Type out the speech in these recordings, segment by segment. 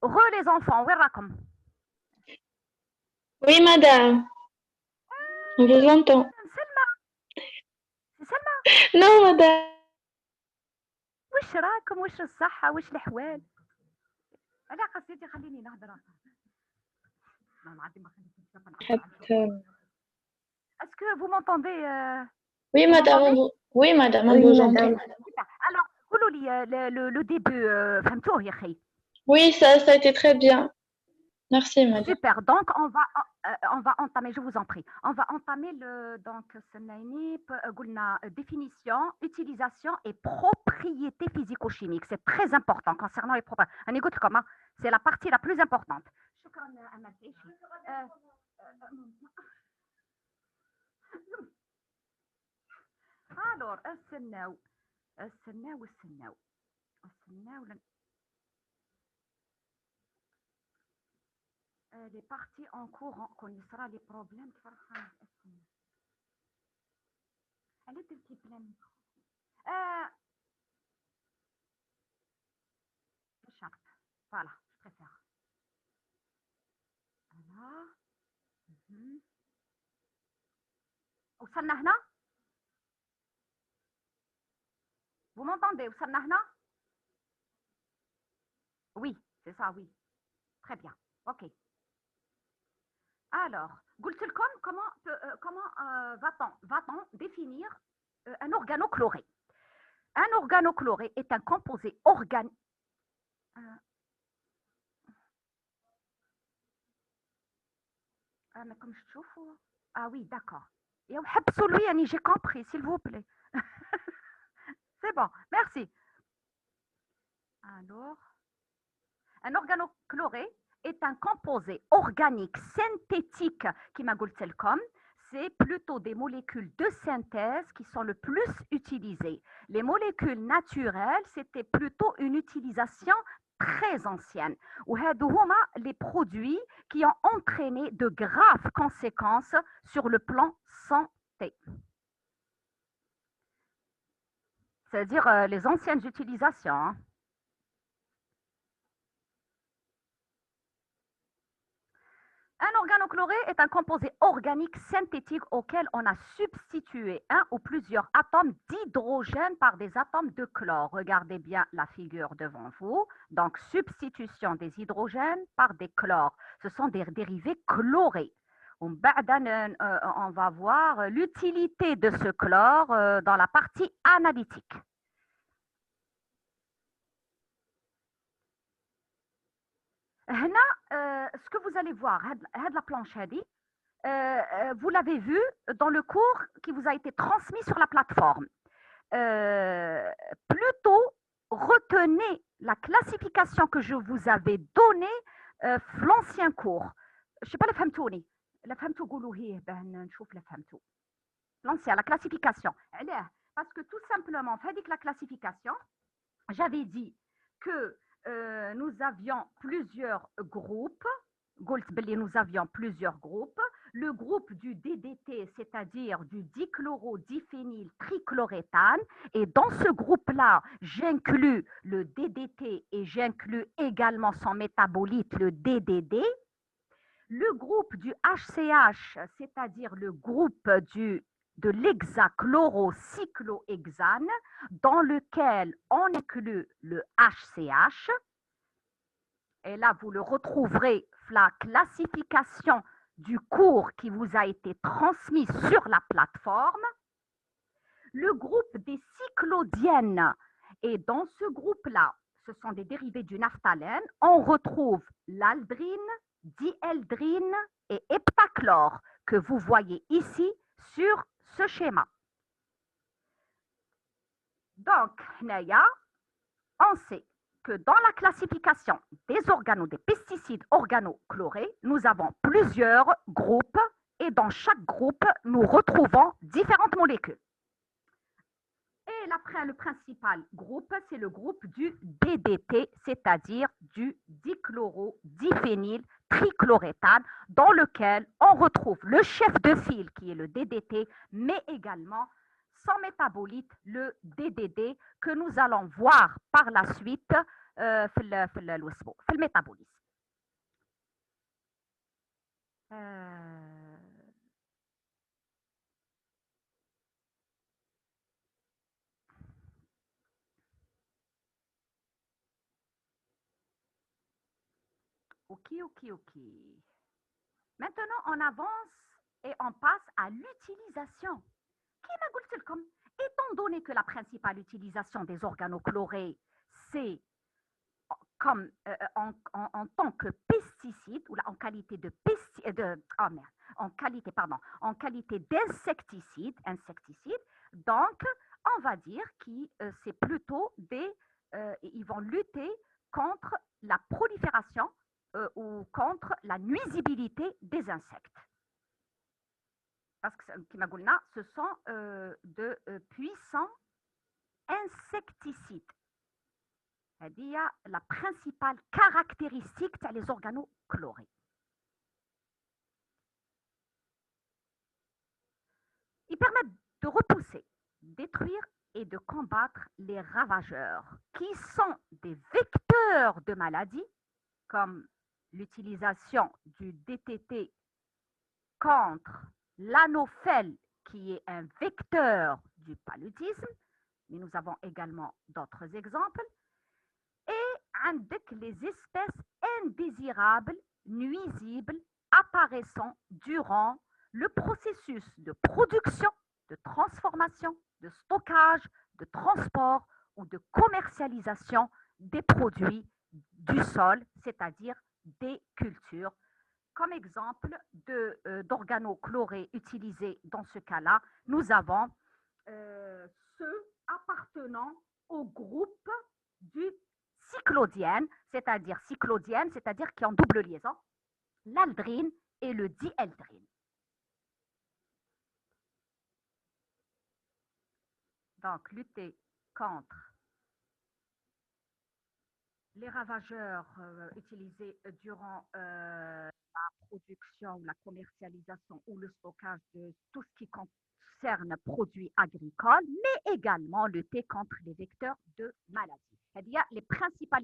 les enfants, où est-ce Oui, madame, on vous entend. Selma, c'est Selma. Non, madame. واش راكم واش الصحة واش الأحوال على قصيتي خليني نهضر ما معدي ما خليتيش نعبر عن شغلي Est-ce que vous m'entendez Oui, Vous madame, m'entendez oui, madame, on Oui, vous entend. madame. Super. Alors, قولوا لي le début فهمتوه يا أخي Oui, ça a été très bien. Merci, madame. Super. Donc, on va entamer, je vous en prie, on va entamer donc, définition, utilisation et propriétés physico-chimiques. C'est très important concernant les propriétés. C'est la partie la plus importante. Alors, les parties en cours, on connaîtra les problèmes. Elle est un petit peu voilà, je préfère. Voilà. وصلنا هنا Vous m'entendez وصلنا هنا Oui, c'est ça, oui. Très bien. OK. Alors, قلت لكم comment va-t-on définir un organochloré? Un organochloré est un composé organique. Mais comme je trouve. Ah oui, d'accord. Et absolument, j'ai compris, s'il vous plaît. C'est bon, merci. Alors, un organochloré est un composé organique synthétique qui m'a dit comme c'est plutôt des molécules de synthèse qui sont le plus utilisées. Les molécules naturelles, c'était plutôt une utilisation très ancienne. Ou les produits qui ont entraîné de graves conséquences sur le plan santé. C'est-à-dire les anciennes utilisations. Hein. Un organochloré est un composé organique synthétique auquel on a substitué un ou plusieurs atomes d'hydrogène par des atomes de chlore. Regardez bien la figure devant vous. Donc, substitution des hydrogènes par des chlores. Ce sont des dérivés chlorés. On va voir l'utilité de ce chlore dans la partie analytique. Ce que vous allez voir, la planche, vous l'avez vu dans le cours qui vous a été transmis sur la plateforme. Plutôt, retenez la classification que je vous avais donnée l'ancien cours. Je ne sais pas la فهمتوني. La فهمتوا قولوا هي بان نشوف la فهمتوا. L'ancien, la classification. Parce que tout simplement, fait la classification, j'avais dit que nous avions plusieurs groupes. Nous avions plusieurs groupes. Le groupe du DDT, c'est-à-dire du dichlorodiphényl trichloréthane. Et dans ce groupe-là, j'inclus le DDT et j'inclus également son métabolite, le DDD. Le groupe du HCH, c'est-à-dire le groupe de l'hexachlorocyclohexane, dans lequel on inclut le HCH. Et là, vous le retrouverez, la classification du cours qui vous a été transmis sur la plateforme. Le groupe des cyclodiènes. Et dans ce groupe-là, ce sont des dérivés du naphthalène. On retrouve l'aldrine, dieldrine et heptachlore que vous voyez ici sur ce schéma. Donc, on sait que dans la classification des pesticides organochlorés, nous avons plusieurs groupes et dans chaque groupe, nous retrouvons différentes molécules. Et le principal groupe, c'est le groupe du DDT, c'est-à-dire du dichlorodiphényl trichloréthane, dans lequel on retrouve le chef de file qui est le DDT, mais également son métabolite, le DDD, que nous allons voir par la suite le métabolisme. Euh, ok, ok, ok. Maintenant, on avance et on passe à l'utilisation. Étant donné que la principale utilisation des organochlorés, c'est comme en tant que pesticide ou là, en qualité de pesticide, oh merde, en qualité, pardon, en qualité insecticide, donc on va dire que c'est plutôt ils vont lutter contre la prolifération ou contre la nuisibilité des insectes. Parce que, ce sont de puissants insecticides. C'est-à-dire la principale caractéristique des organochlorés. Ils permettent de repousser, détruire et de combattre les ravageurs, qui sont des vecteurs de maladies, comme l'utilisation du DTT contre l'anophèle, qui est un vecteur du paludisme, mais nous avons également d'autres exemples, et avec les espèces indésirables, nuisibles, apparaissant durant le processus de production, de transformation, de stockage, de transport ou de commercialisation des produits du sol, c'est-à-dire des cultures. Comme exemple d'organochlorés utilisés dans ce cas-là, nous avons ceux appartenant au groupe du cyclodienne, c'est-à-dire qui est en double liaison, l'aldrine et le dieldrine. Donc, lutter contre les ravageurs utilisés durant la production, la commercialisation ou le stockage de tout ce qui concerne produits agricoles, mais également lutter contre les vecteurs de maladies. C'est-à-dire les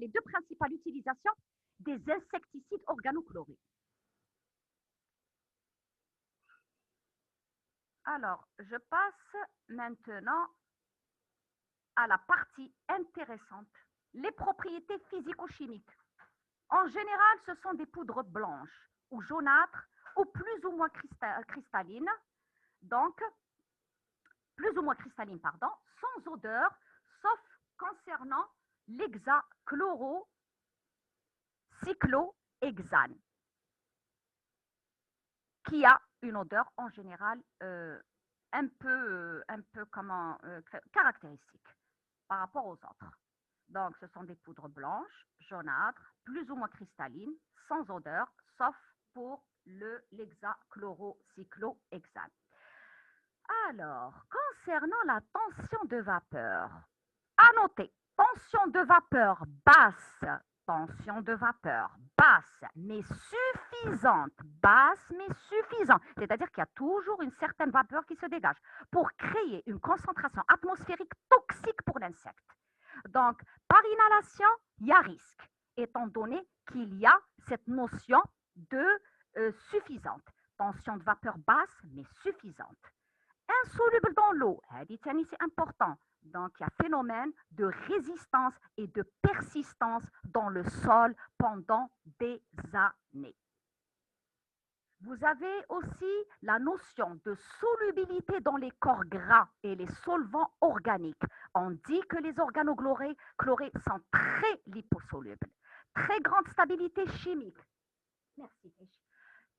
deux principales utilisations des insecticides organochlorés. Alors, je passe maintenant à la partie intéressante, les propriétés physico-chimiques. En général, ce sont des poudres blanches ou jaunâtres ou plus ou moins cristallines, donc plus ou moins cristalline, pardon, sans odeur, sauf concernant l'hexachlorocyclohexane, qui a une odeur en général un peu caractéristique par rapport aux autres. Donc, ce sont des poudres blanches, jaunâtres, plus ou moins cristallines, sans odeur, sauf pour l'hexachlorocyclohexane. Alors, concernant la tension de vapeur, à noter, tension de vapeur basse, mais suffisante, c'est-à-dire qu'il y a toujours une certaine vapeur qui se dégage pour créer une concentration atmosphérique toxique pour l'insecte. Donc, par inhalation, il y a risque, étant donné qu'il y a cette notion de suffisante. Tension de vapeur basse, mais suffisante. Insoluble dans l'eau, c'est important. Donc, il y a phénomène de résistance et de persistance dans le sol pendant des années. Vous avez aussi la notion de solubilité dans les corps gras et les solvants organiques. On dit que les organochlorés sont très liposolubles. Très grande stabilité chimique. Merci.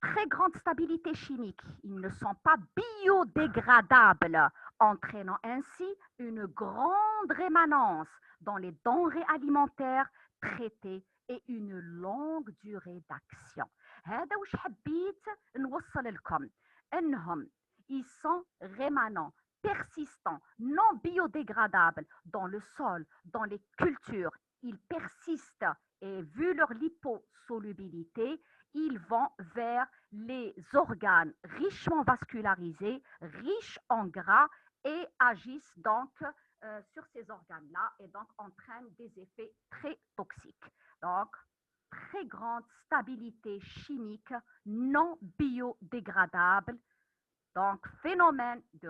Très grande stabilité chimique. Ils ne sont pas biodégradables, entraînant ainsi une grande rémanence dans les denrées alimentaires traitées et une longue durée d'action. هذا وش حبيت نوصل لكم انهم ils sont rémanents, persistants, non biodégradables dans le sol, dans les cultures. Ils persistent et vu leur liposolubilité, ils vont vers les organes richement vascularisés, riches en gras et agissent donc sur ces organes-là et donc entraînent des effets très toxiques. Donc, très grande stabilité chimique non biodégradable. Donc, phénomène de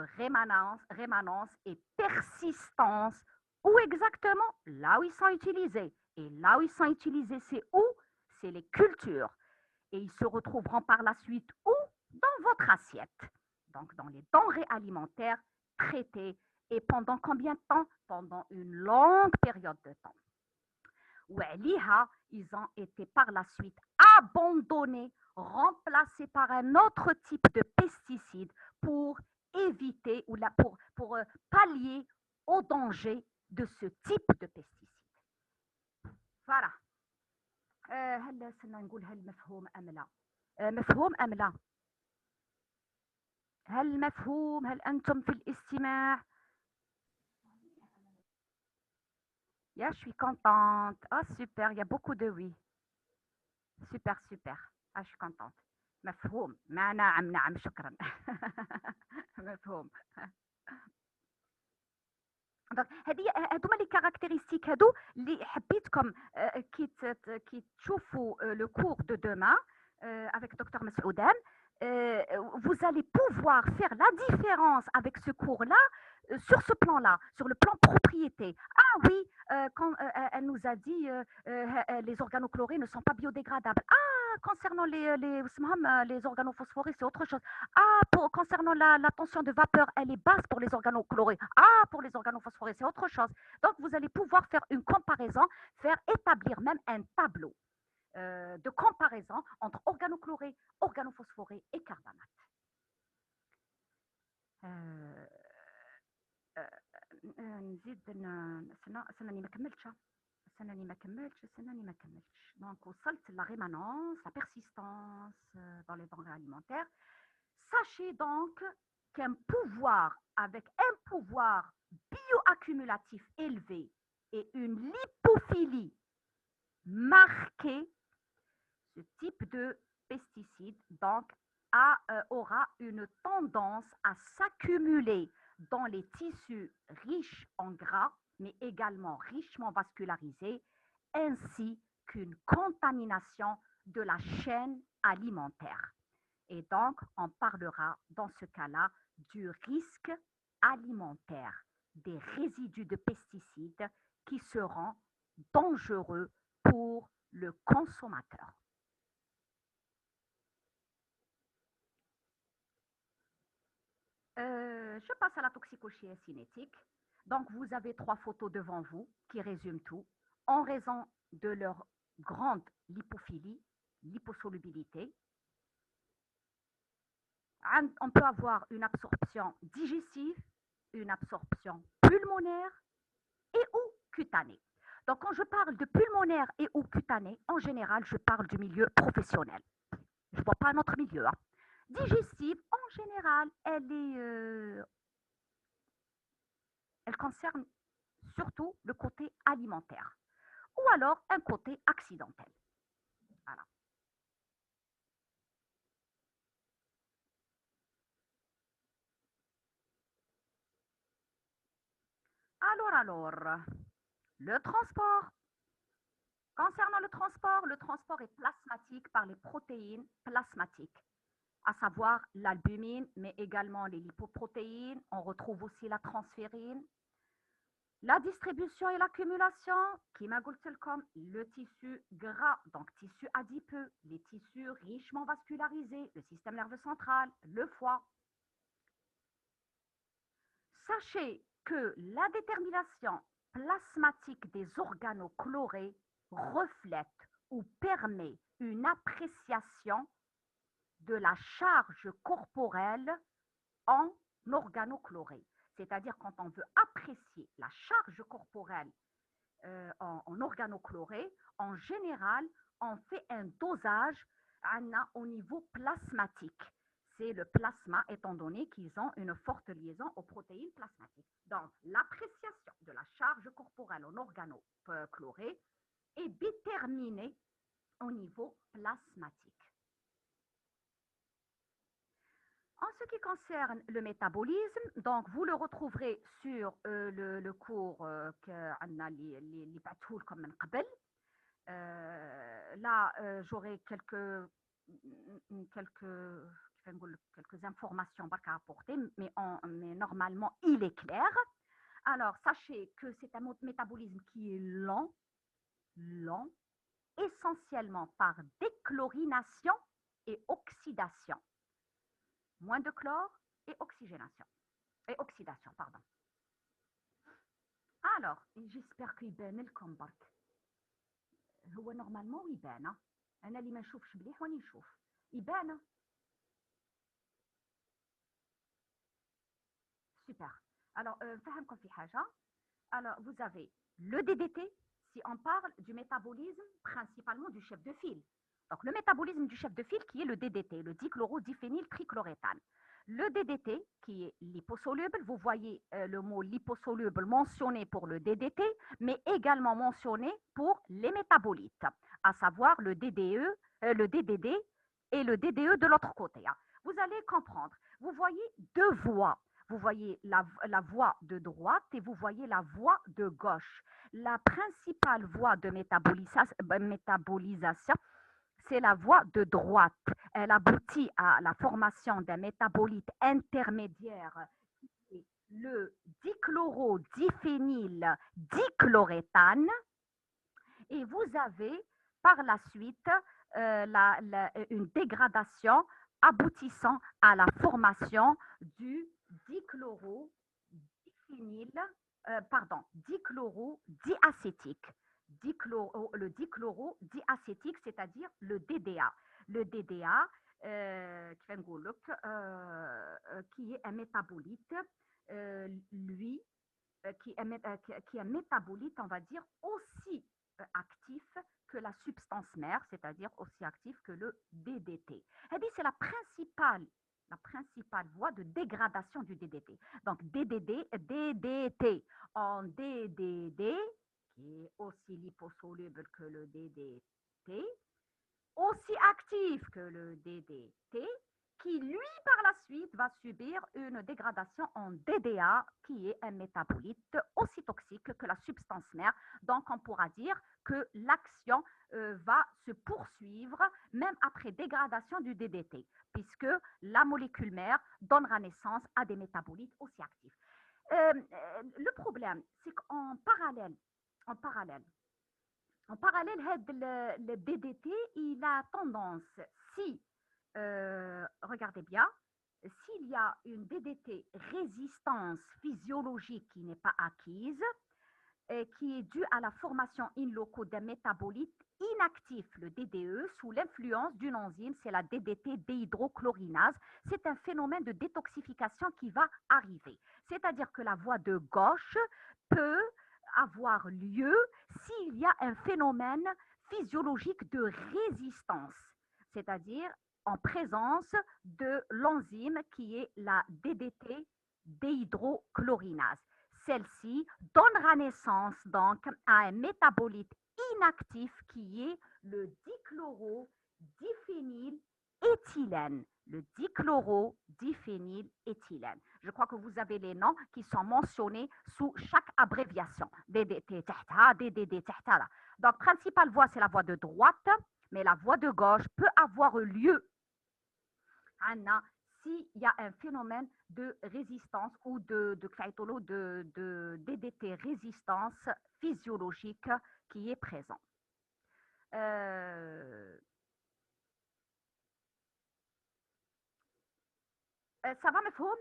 rémanence et persistance. Où exactement? Là où ils sont utilisés. Et là où ils sont utilisés, c'est où? C'est les cultures. Et ils se retrouveront par la suite où? Dans votre assiette. Donc, dans les denrées alimentaires traitées. Et pendant combien de temps? Pendant une longue période de temps. Waliha, ils ont été par la suite abandonnés, remplacés par un autre type de pesticide pour éviter ou pour pallier au danger de ce type de pesticide. Voilà. هل استنى نقول هل مفهوم أم لا؟ مفهوم أم لا؟ هل مفهوم؟ هل أنتم في الاستماع؟ Yeah, je suis contente. Oh, super, il y a beaucoup de oui. Super, super. Ah, je suis contente. مفهوم. نعم نعم شكرا. مفهوم. دونك هذوما لي كاركتيرستيك هادو اللي حبيتكم كي تشوفوا لو كور دو دوما avec docteur Masoudan, vous allez pouvoir faire la différence avec ce cours-là sur ce plan-là, sur le plan propriété. Ah oui, quand elle nous a dit les organochlorés ne sont pas biodégradables. Ah, concernant les organophosphorés, c'est autre chose. Ah, concernant la tension de vapeur, elle est basse pour les organochlorés. Ah, pour les organophosphorés, c'est autre chose. Donc, vous allez pouvoir faire une comparaison, faire établir même un tableau de comparaison entre organochlorés, organophosphorés et carbamate. نزيد سناني ما كملتش دونك وصلت la rémanence, la persistance dans les denrées alimentaires. Sachez donc qu'un pouvoir avec un pouvoir bioaccumulatif élevé et une lipophilie marquée, ce type de pesticide donc aura une tendance à s'accumuler dans les tissus riches en gras, mais également richement vascularisés, ainsi qu'une contamination de la chaîne alimentaire. Et donc, on parlera dans ce cas-là du risque alimentaire, des résidus de pesticides qui seront dangereux pour le consommateur. Je passe à la toxicochimie cinétique. Donc, vous avez 3 photos devant vous qui résument tout. En raison de leur grande lipophilie, liposolubilité, on peut avoir une absorption digestive, une absorption pulmonaire et ou cutanée. Donc, quand je parle de pulmonaire et ou cutanée, en général, je parle du milieu professionnel. Je ne vois pas un autre milieu. Hein. Digestive, en général, elle concerne surtout le côté alimentaire ou alors un côté accidentel. Voilà. Alors, le transport. Concernant le transport est plasmatique par les protéines plasmatiques, à savoir l'albumine, mais également les lipoprotéines. On retrouve aussi la transférine. La distribution et l'accumulation, qui m'a comme le tissu gras, donc tissu adipeux, les tissus richement vascularisés, le système nerveux central, le foie. Sachez que la détermination plasmatique des organochlorés reflète ou permet une appréciation de la charge corporelle en organochlorés. C'est-à-dire quand on veut apprécier la charge corporelle en organochlorés, en général, on fait un dosage au niveau plasmatique. C'est le plasma, étant donné qu'ils ont une forte liaison aux protéines plasmatiques. Donc, l'appréciation de la charge corporelle en organochlorés est déterminée au niveau plasmatique. En ce qui concerne le métabolisme, donc vous le retrouverez sur le cours que les comme Là, j'aurai quelques informations à apporter, mais normalement, il est clair. Alors, sachez que c'est un métabolisme qui est lent, essentiellement par déchlorination et oxydation. Moins de chlore et oxygénation. Et oxydation, pardon. Alors, j'espère qu'il لكم برك. هو نورمالمون يبان. انا اللي ما نشوفش مليح واني نشوف. يبان. Super. Alors, نفهمكم في حاجة. Alors, vous avez le DDT, si on parle du métabolisme principalement du chef de file. Donc, le métabolisme du chef de file qui est le DDT, le dichlorodiphényltrichloréthane. Le DDT, qui est liposoluble, vous voyez le mot liposoluble mentionné pour le DDT, mais également mentionné pour les métabolites, à savoir le DDE, le DDD et le DDE de l'autre côté. Vous allez comprendre. Vous voyez deux voies. Vous voyez la voie de droite et vous voyez la voie de gauche. La principale voie de métabolisation, c'est la voie de droite. Elle aboutit à la formation d'un métabolite intermédiaire, le dichlorodiphényldichloréthane. Et vous avez par la suite une dégradation aboutissant à la formation du dichlorodiacétique. Le dichlorodiacétique, c'est-à-dire le DDA. Le DDA, qui est un métabolite, lui, qui est un métabolite, on va dire, aussi actif que la substance mère, c'est-à-dire aussi actif que le DDT. C'est la principale voie de dégradation du DDT. Donc, DDT en DDD, qui est aussi liposoluble que le DDT, aussi actif que le DDT, qui, lui, par la suite, va subir une dégradation en DDA, qui est un métabolite aussi toxique que la substance mère. Donc, on pourra dire que l'action va se poursuivre même après dégradation du DDT, puisque la molécule mère donnera naissance à des métabolites aussi actifs. Le problème, c'est qu'en parallèle, le DDT, il a tendance, si regardez bien, s'il y a une DDT résistance physiologique qui n'est pas acquise, et qui est due à la formation in loco d'un métabolite inactif, le DDE, sous l'influence d'une enzyme, c'est la DDT déhydrochlorinase. C'est un phénomène de détoxification qui va arriver. C'est-à-dire que la voie de gauche peut avoir lieu s'il y a un phénomène physiologique de résistance, c'est-à-dire en présence de l'enzyme qui est la DDT déhydrochlorinase. Celle-ci donnera naissance donc à un métabolite inactif qui est le dichlorodiphényléthylène. Le dichlorodiphényléthylène. Je crois que vous avez les noms qui sont mentionnés sous chaque abréviation. DDT, DDD, donc, principale voie, c'est la voie de droite, mais la voie de gauche peut avoir lieu s'il y a un phénomène de résistance ou de DDT résistance physiologique qui est présent. Ça va, مفهوم?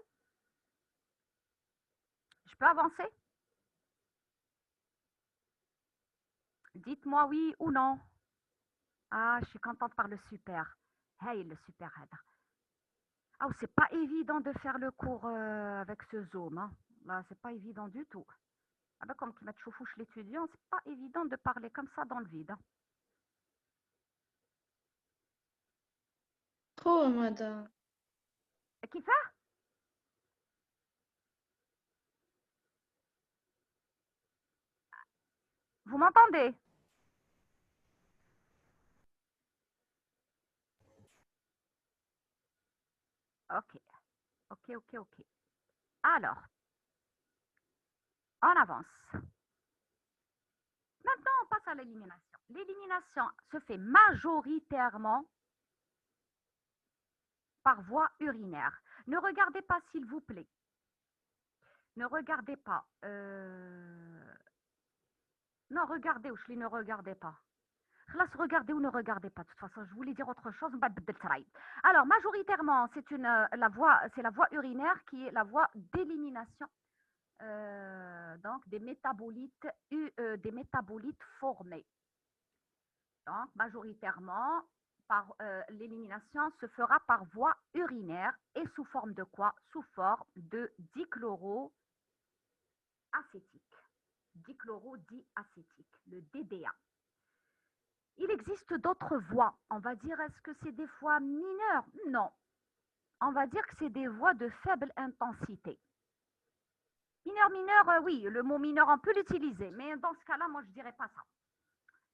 Je peux avancer? Dites-moi oui ou non. Ah, je suis contente par le super. Hey, le super هذا. Ah, c'est pas évident de faire le cours avec ce Zoom. Hein. Là, c'est pas évident du tout. Ah ben, comme qui m'a tchoufouche l'étudiant, c'est pas évident de parler comme ça dans le vide. Hein. Trop, madame. Qui fait? Vous m'entendez? Ok, ok. Alors, on avance. Maintenant, on passe à l'élimination. l'élimination se fait majoritairement par voie urinaire. Ne regardez pas, s'il vous plaît. Ne regardez pas. Non, regardez, ou ne regardez pas. Regardez ou ne regardez pas. De toute façon, je voulais dire autre chose. Alors, majoritairement, c'est la voie urinaire qui est la voie d'élimination donc des métabolites formés. Donc, majoritairement, l'élimination se fera par voie urinaire et sous forme de quoi? Sous forme de dichloroacétique. Dichlorodiacétique, le DDA. Il existe d'autres voies. On va dire, est-ce que c'est des voies mineures? Non. On va dire que c'est des voies de faible intensité. Mineur, oui, le mot mineur, on peut l'utiliser, mais dans ce cas-là, moi, je ne dirais pas ça.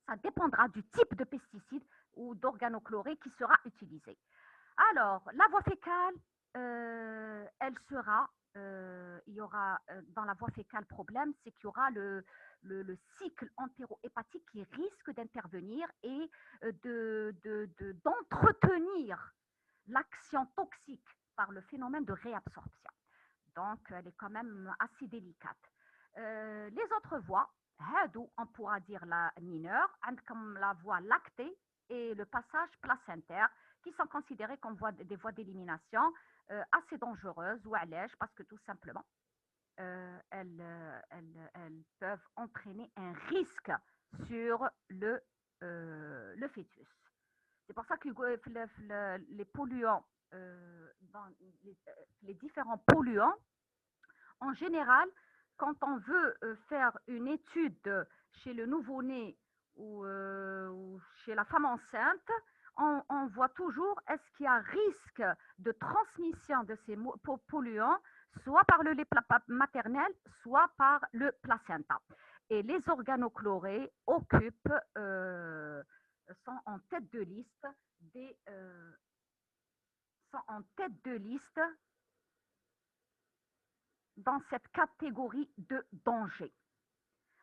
Ça dépendra du type de pesticide ou d'organochloré qui sera utilisé. Alors, la voie fécale, elle sera, il y aura dans la voie fécale problème, c'est qu'il y aura le cycle entérohépatique qui risque d'intervenir et d'entretenir l'action toxique par le phénomène de réabsorption. Donc, elle est quand même assez délicate. Les autres voies, on pourra dire la mineure, comme la voie lactée et le passage placentaire, qui sont considérées comme des voies d'élimination assez dangereuses ou allèges parce que tout simplement, elles peuvent entraîner un risque sur le fœtus. C'est pour ça que les polluants, dans les différents polluants, en général, quand on veut faire une étude chez le nouveau-né ou chez la femme enceinte, on voit toujours est-ce qu'il y a risque de transmission de ces polluants, soit par le lait maternel, soit par le placenta. Et les organochlorés sont en tête de liste dans cette catégorie de danger.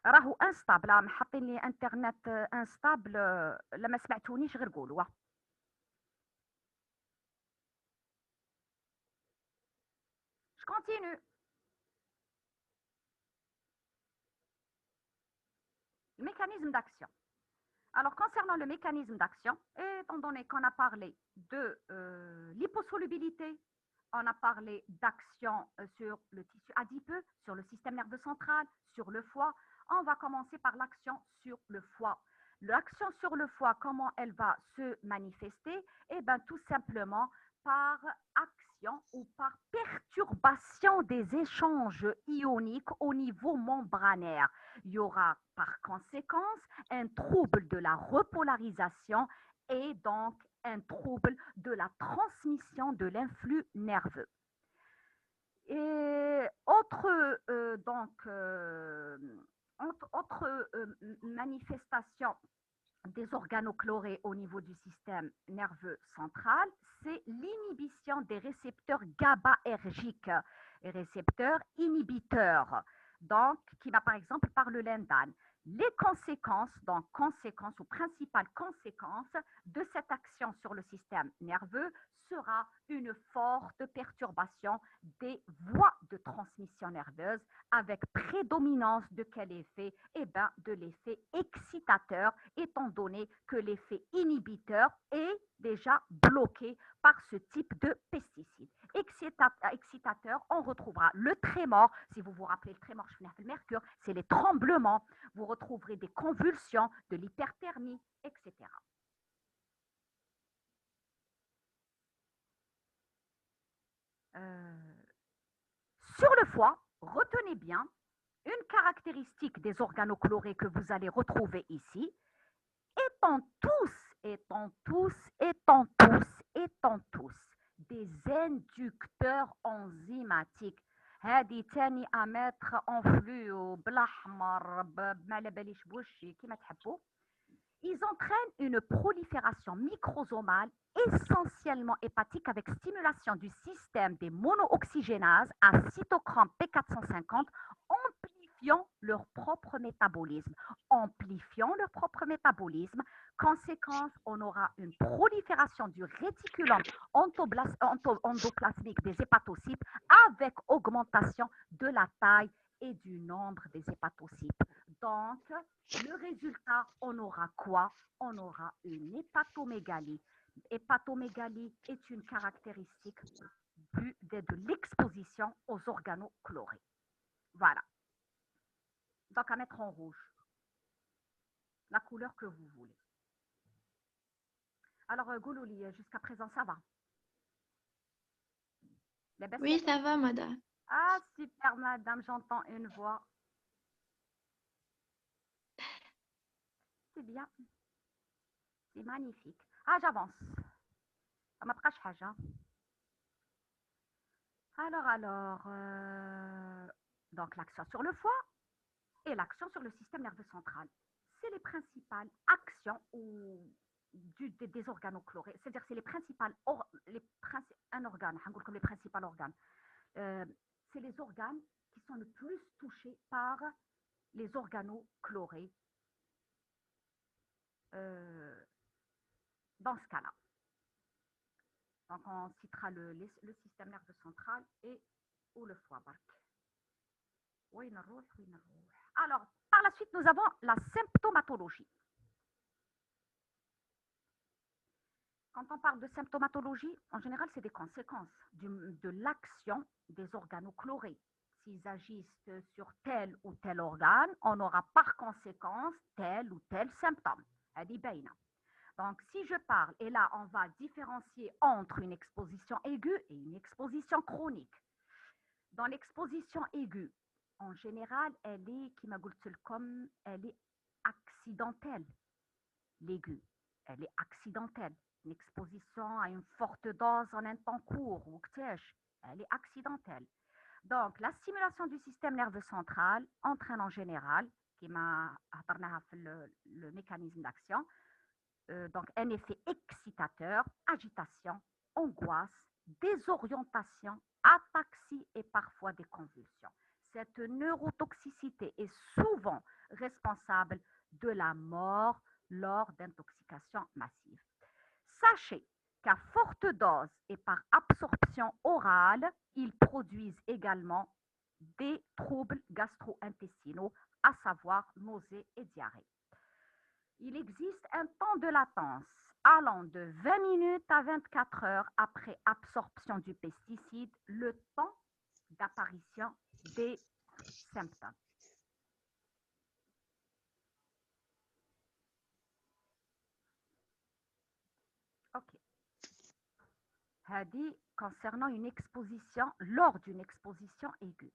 راهو انستابل محطين لي انترنت انستابل لما سمعتونيش غير قولوا. Je continue. Le mécanisme d'action. Alors, concernant le mécanisme d'action, étant donné qu'on a parlé de l'hyposolubilité, on a parlé d'action sur le tissu adipeux, sur le système nerveux central, sur le foie. On va commencer par l'action sur le foie. L'action sur le foie, comment elle va se manifester? Eh bien, tout simplement par action ou par perturbation des échanges ioniques au niveau membranaire. Il y aura par conséquence un trouble de la repolarisation et donc un trouble de la transmission de l'influx nerveux. Et autre manifestation des organochlorés au niveau du système nerveux central, c'est l'inhibition des récepteurs GABAergiques, et récepteurs inhibiteurs, donc qui va par exemple par le lindane. Les conséquences, donc conséquences ou principales conséquences de cette action sur le système nerveux sera une forte perturbation des voies de transmission nerveuse avec prédominance de quel effet? Eh bien, de l'effet excitateur, étant donné que l'effet inhibiteur est déjà bloqué par ce type de pesticide. Excitateur, on retrouvera le trémor. Si vous vous rappelez le trémor, le mercure, c'est les tremblements. Vous retrouverez des convulsions, de l'hyperthermie, etc. Sur le foie, retenez bien une caractéristique des organochlorés que vous allez retrouver ici, étant tous des inducteurs enzymatiques. هذه تاني à mettre en fluo بالاحمر بما باليش بوشي كيما تحبوا. Ils entraînent une prolifération microsomale essentiellement hépatique avec stimulation du système des monooxygénases à cytochrome P450 amplifiant leur propre métabolisme. Amplifiant leur propre métabolisme, conséquence, on aura une prolifération du réticulum endoplasmique des hépatocytes avec augmentation de la taille et du nombre des hépatocytes. Donc, le résultat, on aura quoi? On aura une hépatomégalie. Hépatomégalie est une caractéristique de l'exposition aux organochlorés. Voilà. Donc, à mettre en rouge, la couleur que vous voulez. Alors, Goulouli, jusqu'à présent, ça va? Oui, ça va, madame. Ah, super, madame, j'entends une voix. C'est bien. C'est magnifique. Ah, j'avance. Ça m'a pas حاجة. Alors, donc l'action sur le foie et l'action sur le système nerveux central. C'est les principales actions des organochlorés. C'est-à-dire, c'est les principales, un organe, comme les principaux organes. C'est les organes qui sont le plus touchés par les organochlorés dans ce cas-là. Donc, on citera le système nerveux central et ou le foie. Alors, par la suite, nous avons la symptomatologie. Quand on parle de symptomatologie, en général, c'est des conséquences de l'action des organochlorés. S'ils agissent sur tel ou tel organe, on aura par conséquence tel ou tel symptôme. Donc, si je parle, et là, on va différencier entre une exposition aiguë et une exposition chronique. Dans l'exposition aiguë, en général, elle est, elle est accidentelle, l'aiguë. Elle est accidentelle. Une exposition à une forte dose en un temps court, elle est accidentelle. Donc, la stimulation du système nerveux central entraîne en général, qui m'a le mécanisme d'action, donc un effet excitateur, agitation, angoisse, désorientation, ataxie et parfois des convulsions. Cette neurotoxicité est souvent responsable de la mort lors d'intoxication massive. Sachez qu'à forte dose et par absorption orale, ils produisent également des troubles gastro-intestinaux, à savoir nausées et diarrhée. Il existe un temps de latence allant de 20 minutes à 24 heures après absorption du pesticide, le temps d'apparition des symptômes. Ok. Hadi concernant une exposition, lors d'une exposition aiguë.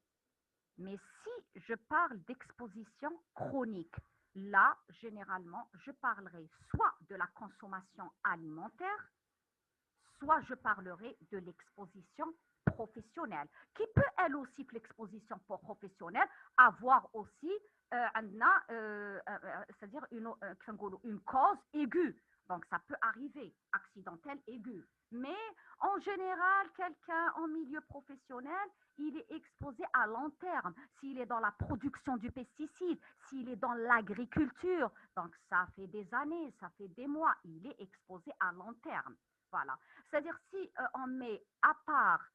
Mais si je parle d'exposition chronique, là, généralement, je parlerai soit de la consommation alimentaire, soit je parlerai de l'exposition professionnelle, qui peut elle aussi, l'exposition professionnelle, avoir aussi c'est-à-dire une cause aiguë. Donc, ça peut arriver, accidentelle aiguë. Mais en général, quelqu'un en milieu professionnel, il est exposé à long terme. S'il est dans la production du pesticide, s'il est dans l'agriculture, donc ça fait des années, ça fait des mois, il est exposé à long terme. Voilà. C'est-à-dire si on met à part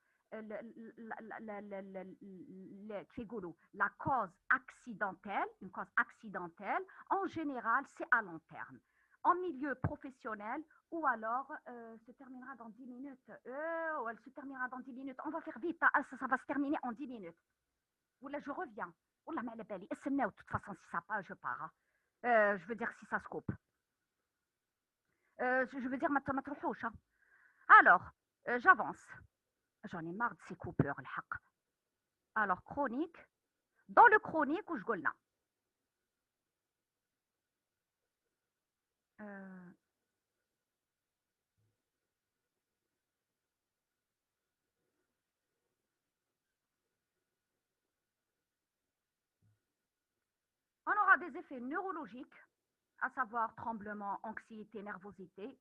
la cause accidentelle, une cause accidentelle, en général, c'est à long terme. En milieu professionnel, ou alors se terminera dans 10 minutes. Elle se terminera dans 10 minutes. On va faire vite, ça va se terminer en 10 minutes. Ou là, je reviens. Ou là, mais belle. De toute façon, si ça passe, je pars. Je veux dire, si ça se coupe. Je veux dire, maintenant, alors, j'avance. J'en ai marre de ces coupures, le haq. Alors, chronique. Dans le chronique, où je goulna. On aura des effets neurologiques, à savoir tremblement, anxiété, nervosité.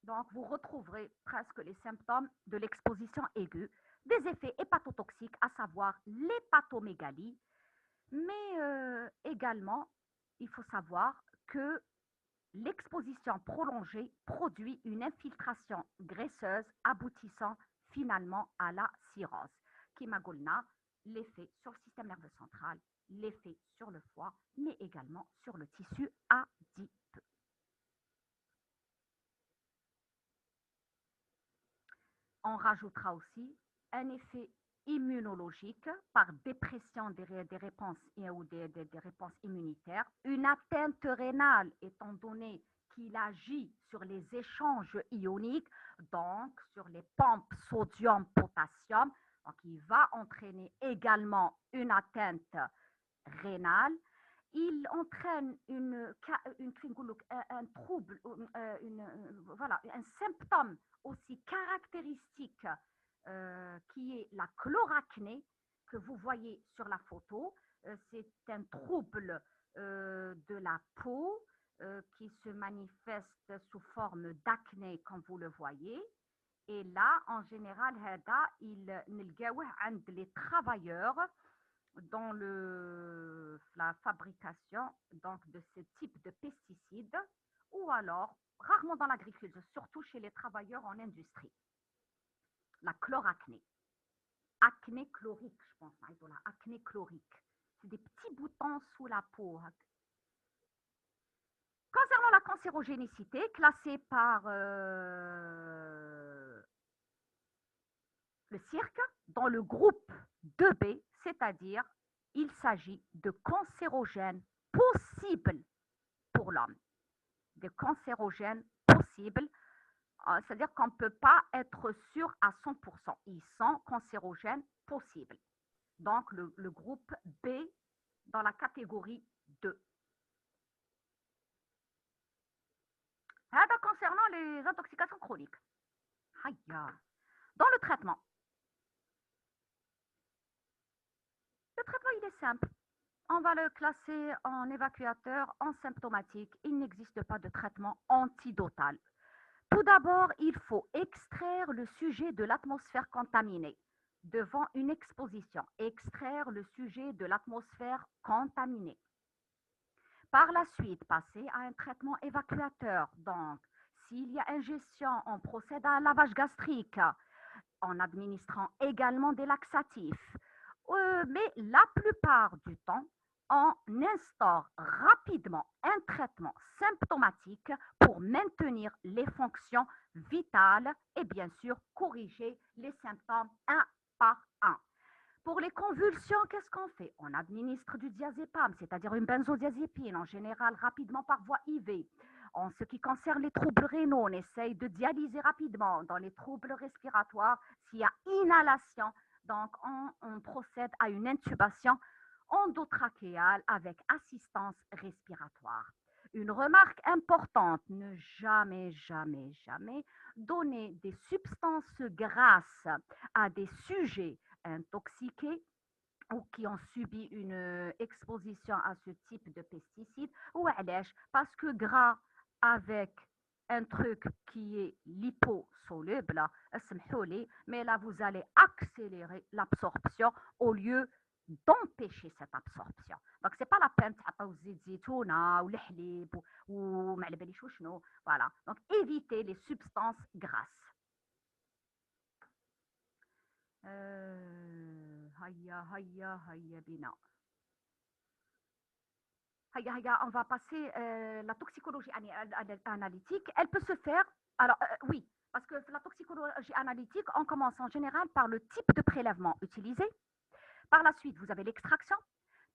Donc, vous retrouverez presque les symptômes de l'exposition aiguë. Des effets hépatotoxiques, à savoir l'hépatomégalie, Mais également, il faut savoir que l'exposition prolongée produit une infiltration graisseuse aboutissant finalement à la cirrhose, qui m'a l'effet sur le système nerveux central, l'effet sur le foie, mais également sur le tissu adipeux. On rajoutera aussi un effet immunologique par dépression des réponses ou des réponses immunitaires, une atteinte rénale étant donné qu'il agit sur les échanges ioniques, donc sur les pompes sodium-potassium, donc il va entraîner également une atteinte rénale. Il entraîne un trouble, voilà, un symptôme aussi caractéristique qui est la chloracné que vous voyez sur la photo. C'est un trouble de la peau qui se manifeste sous forme d'acné comme vous le voyez. Et là, en général, les travailleurs dans la fabrication donc, de ce type de pesticides ou alors rarement dans l'agriculture, surtout chez les travailleurs en industrie. La chloracné. Acné chlorique, je pense. La acné chlorique. C'est des petits boutons sous la peau. Concernant la cancérogénicité, classée par le cirque, dans le groupe 2B, c'est-à-dire il s'agit de cancérogènes possibles pour l'homme. Des cancérogènes possibles, c'est-à-dire qu'on ne peut pas être sûr à 100%. Ils sont cancérogènes possibles. Donc, le groupe B dans la catégorie 2. Concernant les intoxications chroniques. Dans le traitement, il est simple. On va le classer en évacuateur, en symptomatique. Il n'existe pas de traitement antidotal. Tout d'abord, il faut extraire le sujet de l'atmosphère contaminée devant une exposition. Extraire le sujet de l'atmosphère contaminée. Par la suite, passer à un traitement évacuateur. Donc, s'il y a ingestion, on procède à un lavage gastrique en administrant également des laxatifs. Mais la plupart du temps, on instaure rapidement un traitement symptomatique pour maintenir les fonctions vitales et bien sûr corriger les symptômes un par un. Pour les convulsions, qu'est-ce qu'on fait? On administre du diazépam, c'est-à-dire une benzodiazépine, en général rapidement par voie IV. En ce qui concerne les troubles rénaux, on essaye de dialyser rapidement. Dans les troubles respiratoires, s'il y a inhalation, donc on procède à une intubation endotrachéale avec assistance respiratoire. Une remarque importante, ne jamais, jamais, jamais donner des substances grasses à des sujets intoxiqués ou qui ont subi une exposition à ce type de pesticides, ou parce que gras avec un truc qui est liposoluble, mais là vous allez accélérer l'absorption au lieu d'empêcher cette absorption. Donc c'est pas la peine de voilà. Donc évitez les substances grasses. On va passer la toxicologie analytique. Elle peut se faire, alors oui, parce que la toxicologie analytique, on commence en général par le type de prélèvement utilisé. Par la suite, vous avez l'extraction.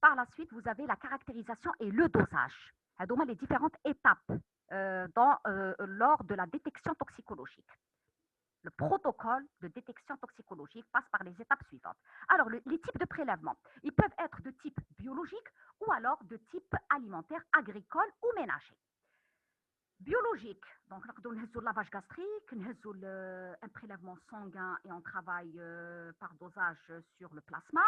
Par la suite, vous avez la caractérisation et le dosage. Donc, les différentes étapes lors de la détection toxicologique. Le protocole de détection toxicologique passe par les étapes suivantes. Alors, les types de prélèvements, ils peuvent être de type biologique ou alors de type alimentaire, agricole ou ménager. Biologique, donc on a le lavage gastrique, on a un prélèvement sanguin et on travaille par dosage sur le plasma,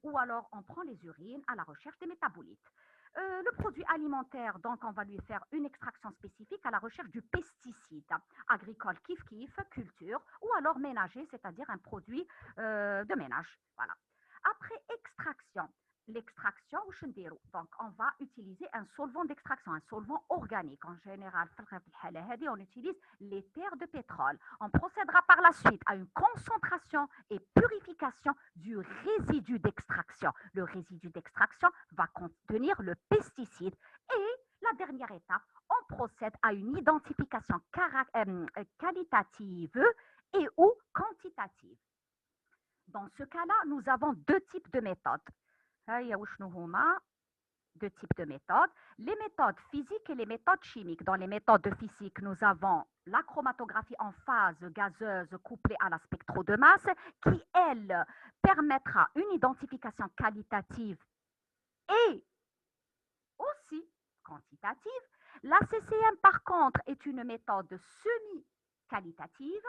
ou alors on prend les urines à la recherche des métabolites. Le produit alimentaire, donc on va lui faire une extraction spécifique à la recherche du pesticide agricole kiff-kiff, culture, ou alors ménager, c'est-à-dire un produit de ménage. Voilà. Après extraction, l'extraction ou chendiro. Donc, on va utiliser un solvant d'extraction, un solvant organique. En général, on utilise les terres de pétrole. On procédera par la suite à une concentration et purification du résidu d'extraction. Le résidu d'extraction va contenir le pesticide. Et la dernière étape, on procède à une identification qualitative et ou quantitative. Dans ce cas-là, nous avons deux types de méthodes. Deux types de méthodes. Les méthodes physiques et les méthodes chimiques. Dans les méthodes de physique, nous avons la chromatographie en phase gazeuse couplée à la spectro de masse qui, elle, permettra une identification qualitative et aussi quantitative. La CCM, par contre, est une méthode semi-qualitative.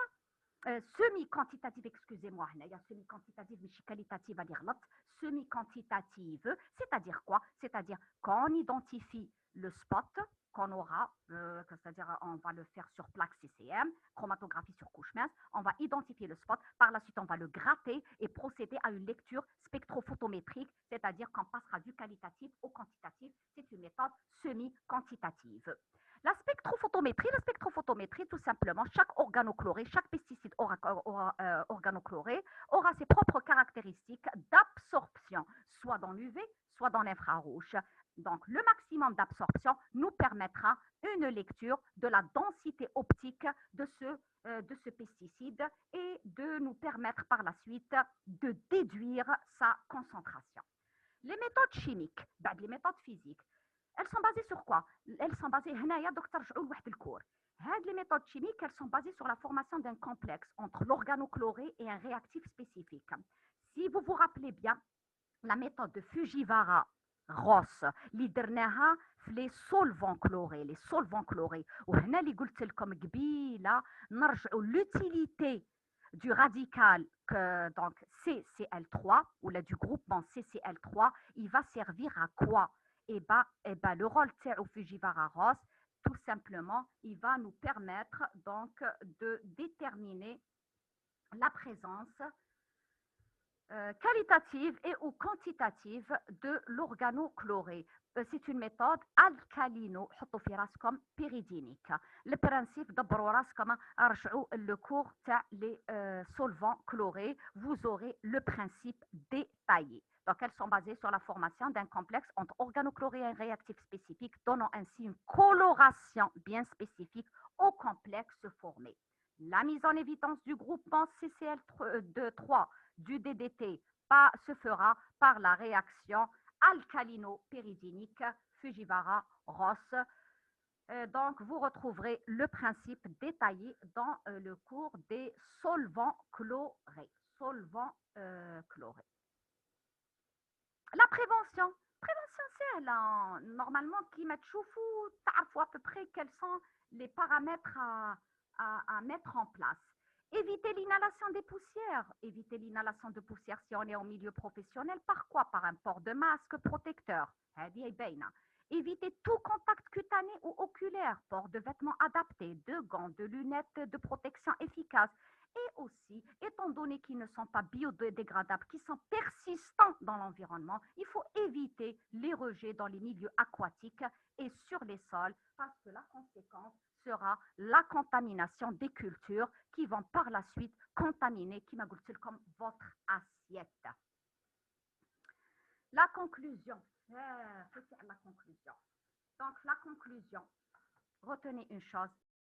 Semi-quantitative, excusez-moi, il y a semi-quantitative, mais qualitative à dire l'autre. Semi-quantitative, c'est-à-dire quoi? C'est-à-dire qu'on identifie le spot qu'on aura, c'est-à-dire on va le faire sur plaque CCM, chromatographie sur couche mince, on va identifier le spot, par la suite on va le gratter et procéder à une lecture spectrophotométrique, c'est-à-dire qu'on passera du qualitatif au quantitatif, c'est une méthode semi-quantitative. La spectrophotométrie, tout simplement, chaque organochloré, chaque pesticide organochloré aura ses propres caractéristiques d'absorption, soit dans l'UV, soit dans l'infrarouge. Donc, le maximum d'absorption nous permettra une lecture de la densité optique de ce pesticide et de nous permettre par la suite de déduire sa concentration. Les méthodes chimiques, les méthodes physiques, elles sont basées sur quoi? Elles sont basées, les méthodes chimiques, elles sont basées sur la formation d'un complexe entre l'organochloré et un réactif spécifique. Si vous vous rappelez bien, la méthode de Fujiwara-Ross, اللي درناها في les solvants chlorés. وهنا اللي قلت لكم قبيله نرجعوا l'utilité du radical donc CCl3 ou là, du groupement CCl3, il va servir à quoi? Et ben, le rôle de Fujiwara-Ross, tout simplement, il va nous permettre donc de déterminer la présence qualitative et ou quantitative de l'organochloré. C'est une méthode alcalino pyridinique. Le principe d'abord comme le cours les solvants chlorés, vous aurez le principe détaillé. Donc, elles sont basées sur la formation d'un complexe entre organochloré et un réactif spécifique, donnant ainsi une coloration bien spécifique au complexe formé. La mise en évidence du groupement CCl3 du DDT se fera par la réaction alcalino-pyridinique Fujiwara-Ross. Donc, vous retrouverez le principe détaillé dans le cours des solvants chlorés. La prévention. Prévention, c'est là. Normalement, qui met choufou, à peu près quels sont les paramètres à mettre en place. Éviter l'inhalation des poussières. Éviter l'inhalation de poussières si on est en milieu professionnel. Par quoi? Par un port de masque protecteur. Éviter tout contact cutané ou oculaire. Port de vêtements adaptés, de gants, de lunettes de protection efficaces. Et aussi, étant donné qu'ils ne sont pas biodégradables, qui sont persistants dans l'environnement, il faut éviter les rejets dans les milieux aquatiques et sur les sols parce que la conséquence sera la contamination des cultures qui vont par la suite contaminer comme votre assiette. La conclusion. Donc, la conclusion. Retenez une chose,